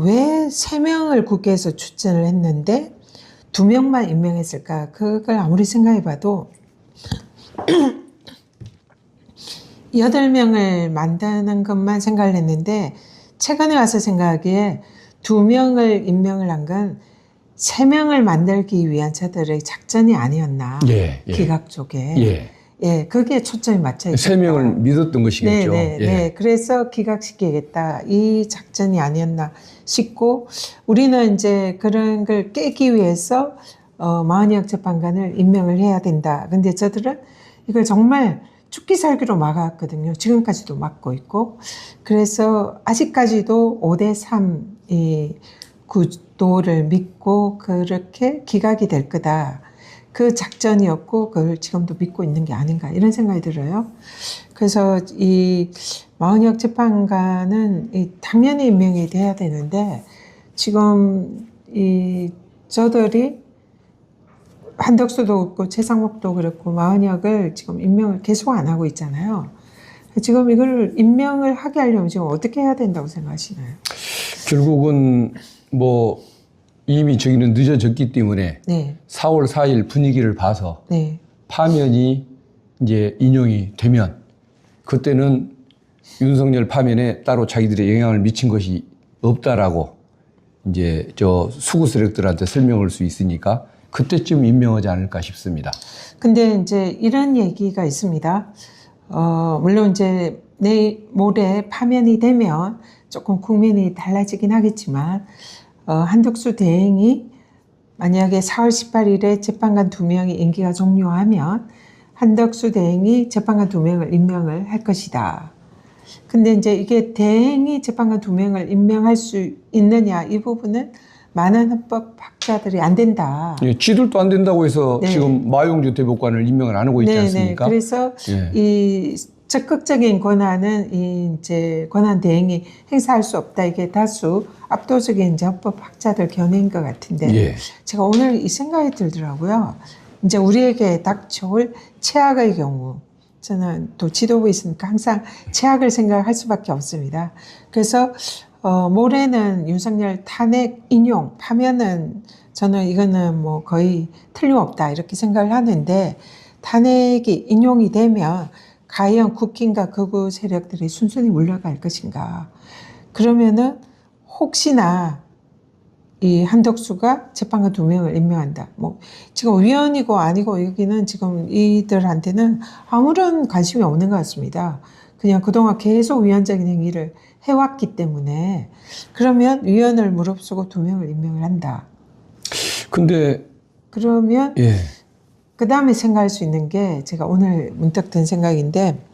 왜 3명을 국회에서 추천을 했는데 2명만 임명했을까? 그걸 아무리 생각해봐도 8명을 만드는 것만 생각을 했는데 최근에 와서 생각하기에 2명을 임명을 한 건 3명을 만들기 위한 저들의 작전이 아니었나. 예, 예. 기각 쪽에. 예. 예, 거기에 초점이 맞춰 있다. 3명을 믿었던 것이겠죠. 네. 예. 그래서 기각시키겠다. 이 작전이 아니었나 싶고, 우리는 이제 그런 걸 깨기 위해서 마은혁 재판관을 임명을 해야 된다. 근데 저들은 이걸 정말 죽기 살기로 막았거든요. 지금까지도 막고 있고. 그래서 아직까지도 5대3 이 구도를 믿고 그렇게 기각이 될 거다. 그 작전이었고 그걸 지금도 믿고 있는 게 아닌가 이런 생각이 들어요. 그래서 이 마은혁 재판관은 당연히 임명이 돼야 되는데 지금 이 저들이 한덕수도 그렇고 최상목도 그렇고 마은혁을 지금 임명을 계속 안 하고 있잖아요. 지금 이걸 임명을 하게 하려면 지금 어떻게 해야 된다고 생각하시나요? 결국은 뭐 이미 저기는 늦어졌기 때문에 네. 4월 4일 분위기를 봐서 네. 파면이 이제 인용이 되면 그때는 윤석열 파면에 따로 자기들의 영향을 미친 것이 없다라고 이제 저 수구 세력들한테 설명할 수 있으니까 그때쯤 임명하지 않을까 싶습니다. 근데 이제 이런 얘기가 있습니다. 물론 이제 내일 모레 파면이 되면 조금 국면이 달라지긴 하겠지만 한덕수 대행이 만약에 4월 18일에 재판관 2명이 임기가 종료하면 한덕수 대행이 재판관 2명을 임명을 할 것이다. 근데 이제 이게 대행이 재판관 2명을 임명할 수 있느냐 이 부분은 많은 헌법학자들이 안 된다. 예, 지들도 안 된다고 해서 네. 지금 마용주 대법관을 임명을 안 하고 있지 않습니까? 그래서 예. 이 적극적인 권한은 이 이제 권한 대행이 행사할 수 없다. 이게 다수 압도적인 이제 헌법학자들 견해인 것 같은데 예. 제가 오늘 이 생각이 들더라고요. 이제 우리에게 닥쳐올 최악의 경우 저는 또 지도부에 있으니까 항상 최악을 생각할 수밖에 없습니다. 그래서 모레는 윤석열 탄핵 인용 파면은 저는 이거는 뭐 거의 틀림없다 이렇게 생각을 하는데 탄핵이 인용이 되면 과연 국힘과 극우 세력들이 순순히 물러갈 것인가. 그러면은 혹시나 이 한덕수가 재판관 2명을 임명한다. 뭐 지금 위원이고 아니고 여기는 지금 이들한테는 아무런 관심이 없는 것 같습니다. 그냥 그동안 계속 위헌적인 행위를 해왔기 때문에 그러면 위헌을 무릅쓰고 2명을 임명을 한다. 근데 그러면 예. 그 다음에 생각할 수 있는 게 제가 오늘 문득 든 생각인데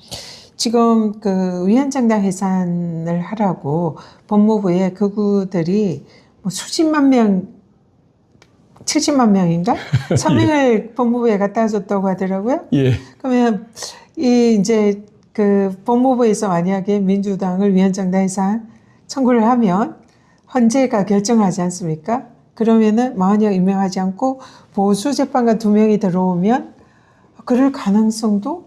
지금 그 위헌정당 해산을 하라고 법무부에 극우들이 뭐 수십만 명, 70만 명인가? 서명을 법무부에 갖다 줬다고 하더라고요. 예. 그러면 이 이제 그 법무부에서 만약에 민주당을 위헌정당 해산 청구를 하면 헌재가 결정하지 않습니까? 그러면은 마은혁 임명하지 않고 보수 재판관 2명이 들어오면 그럴 가능성도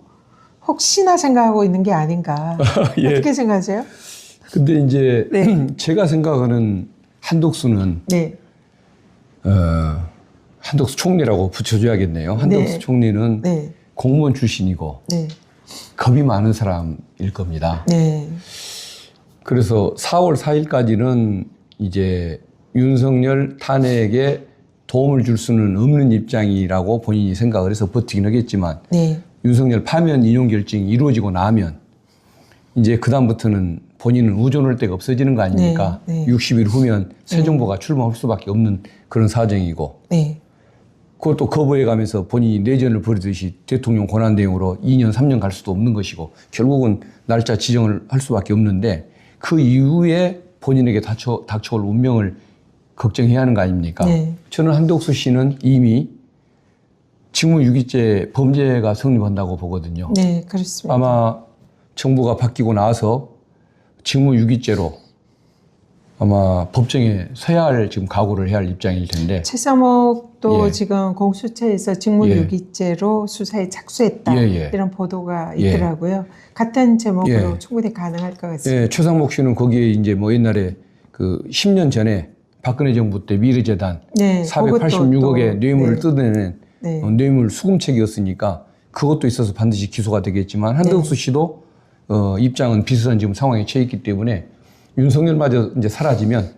혹시나 생각하고 있는 게 아닌가. 예. 어떻게 생각하세요? 근데 이제 네. 제가 생각하는 한덕수는 네. 한덕수 총리라고 붙여줘야겠네요. 한덕수 네. 총리는 네. 공무원 출신이고 네. 겁이 많은 사람일 겁니다. 네. 그래서 4월 4일까지는 이제 윤석열 탄핵에 도움을 줄 수는 없는 입장이라고 본인이 생각을 해서 버티긴 하겠지만 네. 윤석열 파면 인용 결정이 이루어지고 나면 이제 그다음부터는 본인은 의존할 데가 없어지는 거 아닙니까? 네. 60일 후면 새 정부가 출범할 수밖에 없는 그런 사정이고 네. 그것도 거부해 가면서 본인이 내전을 벌이듯이 대통령 권한대행으로 2년, 3년 갈 수도 없는 것이고 결국은 날짜 지정을 할 수밖에 없는데 그 이후에 본인에게 닥쳐올 운명을 걱정해야 하는 거 아닙니까? 네. 저는 한덕수 씨는 이미 직무유기죄 범죄가 성립한다고 보거든요. 네. 그렇습니다. 아마 정부가 바뀌고 나서 직무유기죄로 아마 법정에 서야 할 지금 각오를 해야 할 입장일 텐데. 최서목도 예. 지금 공수처에서 직무유기죄로 수사에 착수했다. 이런 보도가 예. 있더라고요. 같은 제목으로 예. 충분히 가능할 것 같습니다. 예, 최상목 씨는 거기에 이제 뭐 옛날에 그 10년 전에 박근혜 정부 때 미르재단 네, 486억의 뇌물을 뜯어내는 네. 뇌물 수금책이었으니까 그것도 있어서 반드시 기소가 되겠지만 한덕수 씨도 입장은 비슷한 지금 상황에 처해 있기 때문에 윤석열마저 이제 사라지면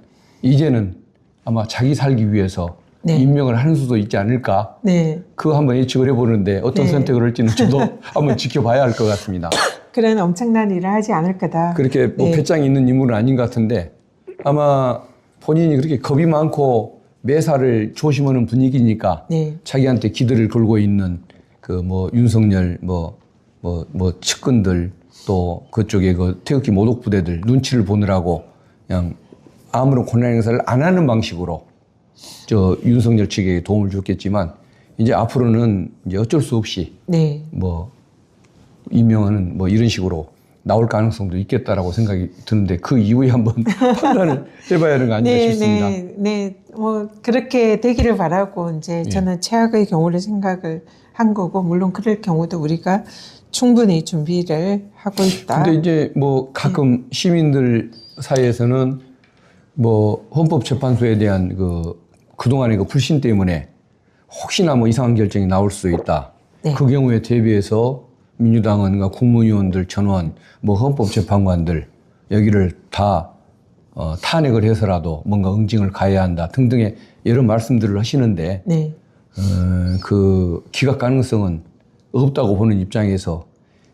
이제는 아마 자기 살기 위해서 네. 임명을 하는 수도 있지 않을까. 네. 그거 한번 예측을 해보는데 어떤 네. 선택을 할지는 저도 한번 지켜봐야 할 것 같습니다. 그런 엄청난 일을 하지 않을 거다. 그렇게 뭐 네. 배짱이 있는 인물은 아닌 것 같은데 아마 본인이 그렇게 겁이 많고 매사를 조심하는 분위기니까 네. 자기한테 기대를 걸고 있는 그 뭐 윤석열 뭐 측근들 또 그쪽에 그 태극기 모독 부대들 눈치를 보느라고 그냥 아무런 권한 행사를 안 하는 방식으로 저 윤석열 측에 도움을 줬겠지만 이제 앞으로는 이제 어쩔 수 없이 네. 뭐 임명은 뭐 이런 식으로 나올 가능성도 있겠다라고 생각이 드는데 그 이후에 한번 판단을 해봐야 하는 거 아닌가 싶습니다. 네. 뭐 그렇게 되기를 바라고 이제 저는 최악의 경우를 생각을 한 거고 물론 그럴 경우도 우리가 충분히 준비를 하고 있다. 근데 이제 뭐 가끔 시민들 사이에서는 뭐 헌법재판소에 대한 그동안의 그 불신 때문에 혹시나 뭐 이상한 결정이 나올 수 있다. 네. 그 경우에 대비해서 민주당은 국무위원들 전원 뭐 헌법재판관들 여기를 다 탄핵을 해서라도 뭔가 응징을 가해야 한다 등등의 여러 말씀들을 하시는데 네. 그 기각 가능성은 없다고 보는 입장에서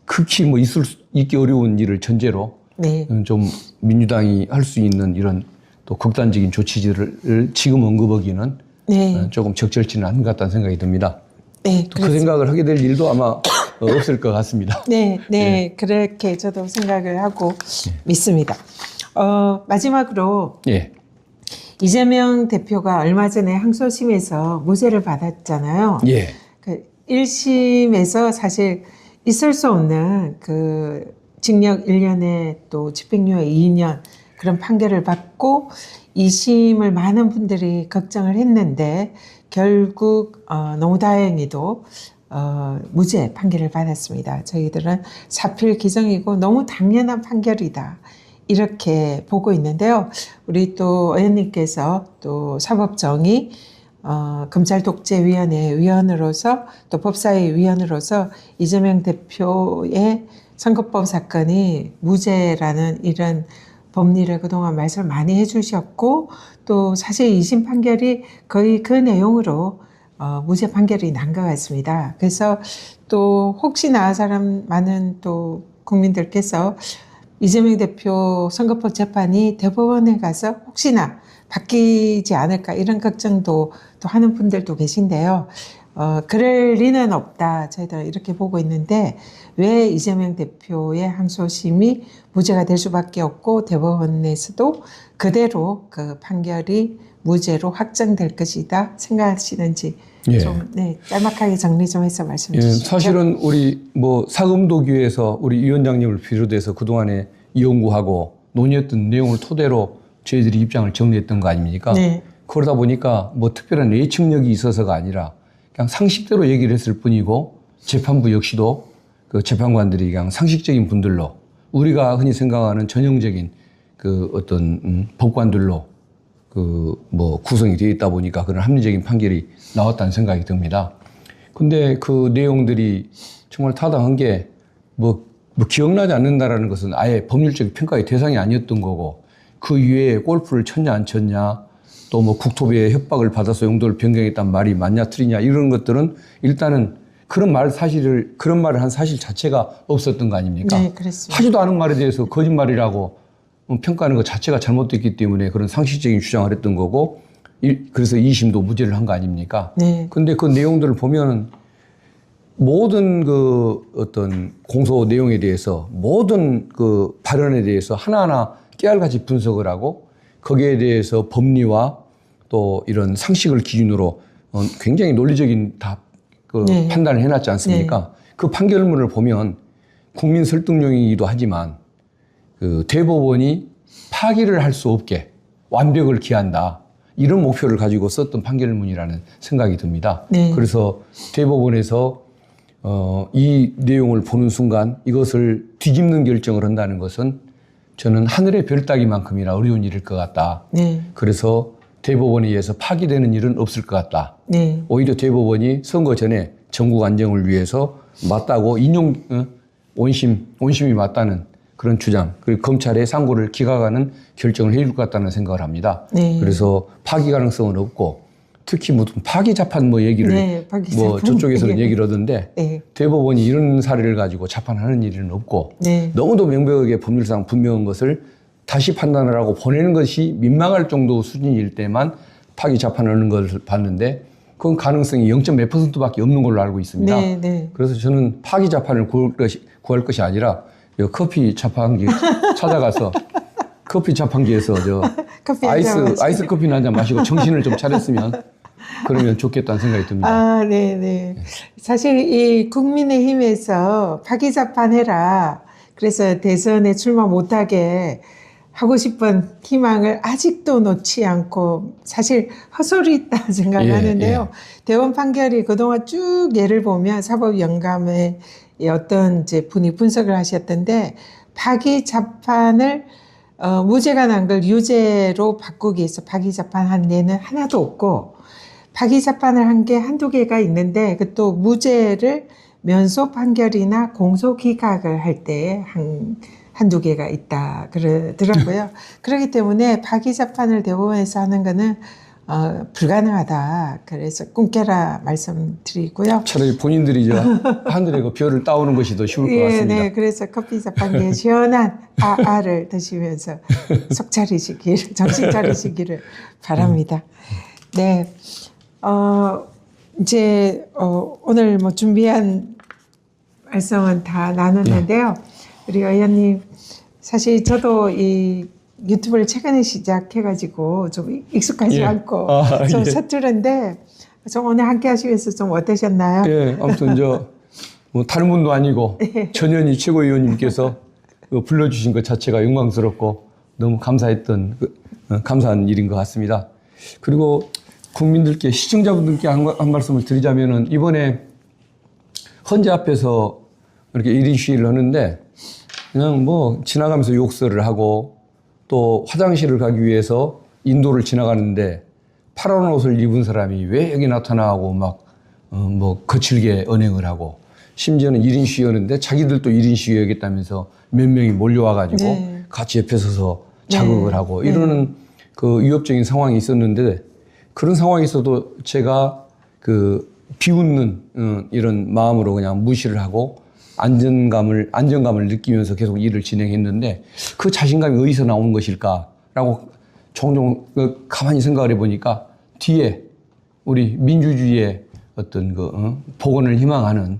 극히 뭐 있기 어려운 일을 전제로 네. 좀 민주당이 할 수 있는 이런 또 극단적인 조치들을 지금 언급하기는 네. 조금 적절치는 않은 것 같다는 생각이 듭니다. 네. 또 그 생각을 하게 될 일도 아마 없을 것 같습니다. 네. 그렇게 저도 생각을 하고 믿습니다. 마지막으로 예. 이재명 대표가 얼마 전에 항소심에서 무죄를 받았잖아요. 예. 그 1심에서 사실 있을 수 없는 그 징역 1년에 또 집행유예 2년 그런 판결을 받고 2심을 많은 분들이 걱정을 했는데 결국 너무 다행히도 무죄 판결을 받았습니다. 저희들은 사필 기정이고 너무 당연한 판결이다. 이렇게 보고 있는데요. 우리 또 의원님께서 또 사법정의 검찰독재위원회 위원으로서 또 법사위 위원으로서 이재명 대표의 선거법 사건이 무죄라는 이런 법리를 그동안 말씀을 많이 해주셨고 또 사실 2심 판결이 거의 그 내용으로 무죄 판결이 난 것 같습니다. 그래서 또 혹시나 많은 또 국민들께서 이재명 대표 선거법 재판이 대법원에 가서 혹시나 바뀌지 않을까 이런 걱정도 또 하는 분들도 계신데요. 그럴 리는 없다. 저희들 이렇게 보고 있는데 왜 이재명 대표의 항소심이 무죄가 될 수밖에 없고 대법원에서도 그대로 그 판결이 무죄로 확정될 것이다 생각하시는지 예. 좀 짤막하게 정리 좀 해서 말씀해 예, 주시죠. 사실은 우리 뭐 사금도교에서 우리 위원장님을 비롯해서 그동안에 연구하고 논의했던 내용을 토대로 저희들이 입장을 정리했던 거 아닙니까? 네. 그러다 보니까 뭐 특별한 예측력이 있어서가 아니라 그냥 상식대로 얘기를 했을 뿐이고 재판부 역시도 그 재판관들이 그냥 상식적인 분들로 우리가 흔히 생각하는 전형적인 그 어떤 법관들로 그 뭐 구성이 되어 있다 보니까 그런 합리적인 판결이 나왔다는 생각이 듭니다. 근데 그 내용들이 정말 타당한 게 뭐 기억나지 않는다라는 것은 아예 법률적 평가의 대상이 아니었던 거고 그 이외에 골프를 쳤냐 안 쳤냐 또 뭐 국토부의 협박을 받아서 용도를 변경했단 말이 맞냐 틀리냐 이런 것들은 일단은 그런 말을 한 사실 자체가 없었던 거 아닙니까? 네, 그렇습니다. 하지도 않은 말에 대해서 거짓말이라고 평가하는 것 자체가 잘못됐기 때문에 그런 상식적인 주장을 했던 거고 그래서 2심도 무죄를 한 거 아닙니까? 네. 근데 그 내용들을 보면 모든 그 어떤 공소 내용에 대해서 모든 그 발언에 대해서 하나하나 깨알같이 분석을 하고 거기에 대해서 법리와 또 이런 상식을 기준으로 굉장히 논리적인 네. 판단을 해놨지 않습니까? 그 판결문을 보면 국민 설득용이기도 하지만 그 대법원이 파기를 할 수 없게 완벽을 기한다. 이런 목표를 가지고 썼던 판결문이라는 생각이 듭니다. 네. 그래서 대법원에서 이 내용을 보는 순간 이것을 뒤집는 결정을 한다는 것은 저는 하늘의 별 따기만큼이나 어려운 일일 것 같다. 네. 그래서 대법원에 의해서 파기되는 일은 없을 것 같다. 네. 오히려 대법원이 선거 전에 전국 안정을 위해서 맞다고 원심이 맞다는 그런 주장, 그리고 검찰의 상고를 기각하는 결정을 해줄 것 같다는 생각을 합니다. 네. 그래서 파기 가능성은 없고, 특히 무슨 파기 자판 뭐 얘기를 네, 파기 뭐 자판 저쪽에서는 얘기. 얘기를 하던데 네. 대법원이 이런 사례를 가지고 자판하는 일은 없고, 네. 너무도 명백하게 법률상 분명한 것을 다시 판단을 하고 보내는 것이 민망할 정도 수준일 때만 파기 자판하는 것을 봤는데, 그건 가능성이 0.몇 %밖에 없는 걸로 알고 있습니다. 네, 네. 그래서 저는 파기 자판을 구할 것이 아니라 커피 자판기 찾아가서 커피 자판기에서 커피 한 잔 마시고. 아이스 커피나 한 잔 마시고 정신을 좀 차렸으면 그러면 좋겠다는 생각이 듭니다. 아, 네, 네. 사실 이 국민의힘에서 파기자판해라. 그래서 대선에 출마 못하게 하고 싶은 희망을 아직도 놓지 않고 사실 헛소리 있다 생각하는데요. 대법원 판결이 그동안 쭉 예를 보면 사법영감의 어떤 이제 분이 분석을 하셨던데, 파기자판을 무죄가 난 걸 유죄로 바꾸기 위해서 파기자판한 예는 하나도 없고, 파기자판을 한 게 한두 개가 있는데 그것도 무죄를 면소 판결이나 공소 기각을 할 때에 한두 개가 있다 그러더라고요. 그렇기 때문에 파기자판을 대법원에서 하는 거는 불가능하다. 그래서 꿈깨라 말씀드리고요. 차라리 본인들이 하늘에 그 별을 따오는 것이 더 쉬울 것 같습니다. 네, 그래서 커피 자판기에 시원한 아를 드시면서 속 차리시길, 정신 차리시기를 바랍니다. 네, 이제 오늘 뭐 준비한 말씀은 다 나눴는데요. 우리 의원님, 사실 저도 이 유튜브를 최근에 시작해가지고 좀 익숙하지 않고 좀 서투른데, 좀 오늘 함께 하시면서 좀 어떠셨나요? 예, 아무튼 뭐 다른 분도 아니고 전현희 최고위원님께서 불러주신 것 자체가 영광스럽고 너무 감사했던 감사한 일인 것 같습니다. 그리고 국민들께, 시청자분들께 한 말씀을 드리자면은, 이번에 헌재 앞에서 이렇게 1인 시위를 하는데 그냥 뭐 지나가면서 욕설을 하고, 또 화장실을 가기 위해서 인도를 지나가는데 파란 옷을 입은 사람이 왜 여기 나타나고 막 뭐 거칠게 언행을 하고, 심지어는 1인 시위였는데 자기들도 1인 시위하겠다면서 몇 명이 몰려와가지고 같이 옆에 서서 자극을 하고 이러는 그 위협적인 상황이 있었는데, 그런 상황에서도 제가 비웃는 이런 마음으로 그냥 무시를 하고 안정감을 느끼면서 계속 일을 진행했는데, 그 자신감이 어디서 나오는 것일까라고 종종 가만히 생각을 해보니까, 뒤에 우리 민주주의의 어떤 복원을 희망하는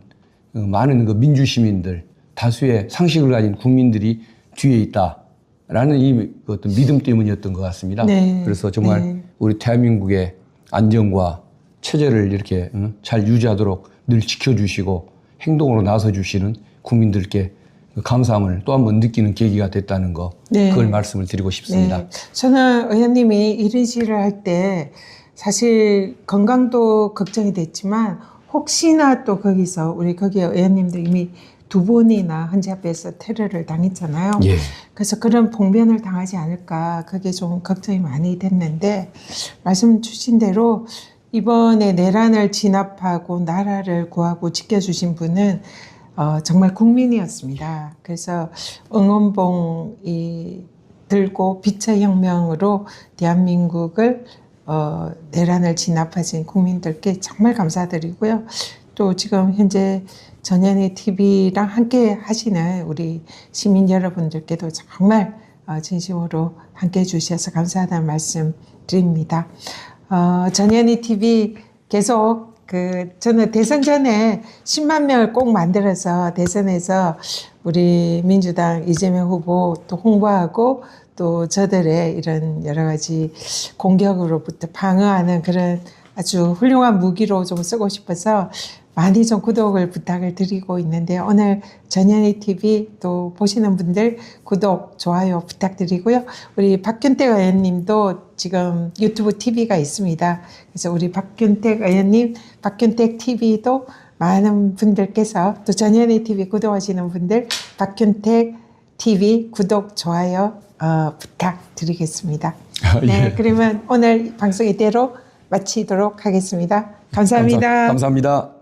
많은 민주시민들, 다수의 상식을 가진 국민들이 뒤에 있다라는 이 어떤 믿음 때문이었던 것 같습니다. 네. 그래서 정말 우리 대한민국의 안정과 체제를 이렇게 잘 유지하도록 늘 지켜주시고 행동으로 나서주시는 국민들께 감사함을 또 한 번 느끼는 계기가 됐다는 거, 그걸 말씀을 드리고 싶습니다. 네. 저는 의원님이 이런 시위를 할 때 사실 건강도 걱정이 됐지만, 혹시나 또 거기서 우리 거기에 의원님도 이미 2번이나 헌재 앞에서 테러를 당했잖아요. 예. 그래서 그런 봉변을 당하지 않을까, 그게 좀 걱정이 많이 됐는데, 말씀 주신 대로 이번에 내란을 진압하고 나라를 구하고 지켜주신 분은 정말 국민이었습니다. 그래서 응원봉이 들고 빛의 혁명으로 대한민국을 내란을 진압하신 국민들께 정말 감사드리고요. 또 지금 현재 전현희 TV랑 함께 하시는 우리 시민 여러분들께도 정말 진심으로 함께 해주셔서 감사하다는 말씀 드립니다. 전현희 TV 계속 저는 대선 전에 10만 명을 꼭 만들어서 대선에서 우리 민주당 이재명 후보 또 홍보하고, 또 저들의 이런 여러 가지 공격으로부터 방어하는 그런 아주 훌륭한 무기로 좀 쓰고 싶어서 많이 좀 구독을 부탁을 드리고 있는데요. 오늘 전현희 TV 또 보시는 분들 구독, 좋아요 부탁드리고요. 우리 박균택 의원님도 지금 유튜브 TV가 있습니다. 그래서 우리 박균택 의원님, 박균택 TV도 많은 분들께서 또 전현희 TV 구독하시는 분들 박균택 TV 구독, 좋아요 부탁드리겠습니다. 네, 예. 그러면 오늘 방송 이대로 마치도록 하겠습니다. 감사합니다. 감사합니다.